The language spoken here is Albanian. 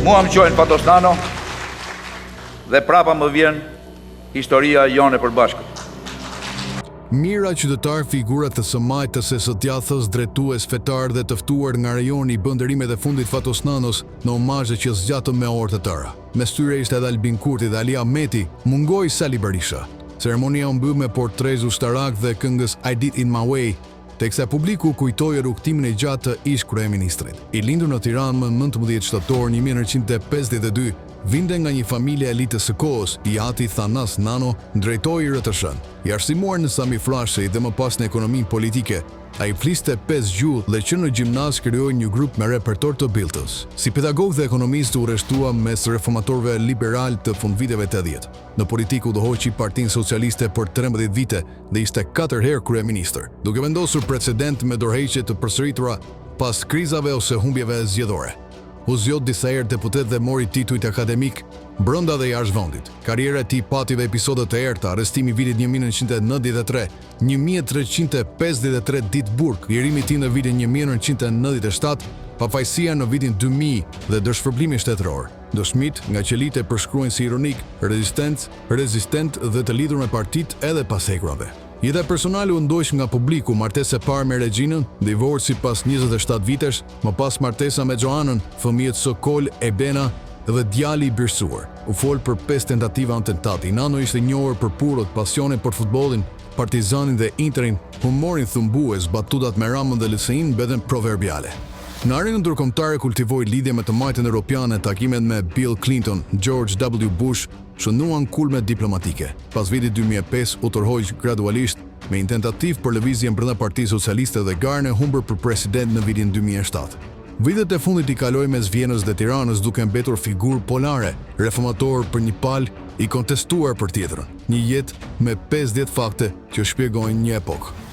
Mua më quajnë Fatosnano dhe prapa më vjen historia jone e përbashkët. Mira qytetar, figurat të sëmajtës e së djathës, drejtues, fetar dhe tëftuar nga rajoni i bën dërimet e fundit Fatosnanos në omazhe që zgjatën me orë të tëra. Mes tyre ishte edhe Albin Kurti dhe Ali Ahmeti, mungoi Sali Berisha. Ceremonia u mbyll me portrez ushtarak dhe këngës I Did In My Way, teksa publiku kujtoi rrugtimin e gjatë të ish kryeministrit. I lindur në Tiranë më 19 shtator 1952, vinte nga një familje elitës së kohës, i ati Thanas Nano drejtoi RTS-n. I arsimuar në Sami Frashëj dhe më pas në ekonominë politike, ai fliste 5 gjuhë dhe që në gjimnaz krijoi një grup me repertor të Biltës. Si pedagog dhe ekonomist u rreshtua mes reformatorëve liberal të fundviteve 80. Në politikë u udhëhoqi Partinë Socialiste për 13 vite dhe ishte 4 herë kryeministër, duke vendosur precedent me dorëheqje të përsëritura pas krizave ose humbjeve zgjedhore. U zgjodh disa herë deputet dhe mori titujt akademik brenda dhe jashtë vendit. Karriera e tij pati dhe episode të errta: arrestimi i vitit 1993, 1353 ditë burg, lirimi i tij në vitin 1997, pafajësia në vitin 2000 dhe dëshpërblimi shtetëror. Dëshmit nga qelit e përshkruajnë si ironik, rezistent dhe të lidhur me partitë edhe pas hekurave. Jeta personale u ndojsh nga publiku, martesë e parë me regjinën, divorci pas 27 vitesh, më pas martesa me Gjoanën, fëmijët Sokol, Ebena dhe djali i birsuar. U fol për 5 tentativa atentati. Nano ishte njohur për purët, pasionin për futbollin, Partizanin dhe Interin, humorin thumbues, batutat me Ramën dhe LSI-n mbeten proverbiale. Në arenën ndërkombëtare kultivoi lidhje me të majtën europiane, takimet me Bill Clinton, George W. Bush shënuan kulme diplomatike. Pas vitit 2005 u tërhoq gradualisht me një tentativë për lëvizjen brenda Partisë Socialiste dhe garën e humbur për president në vitin 2007. Vitet e fundit i kaloi mes Vjenës dhe Tiranës duke mbetur figurë polare, reformator për një palë, i kontestuar për tjetrën. Një jetë me 50 fakte që shpjegojnë një epokë.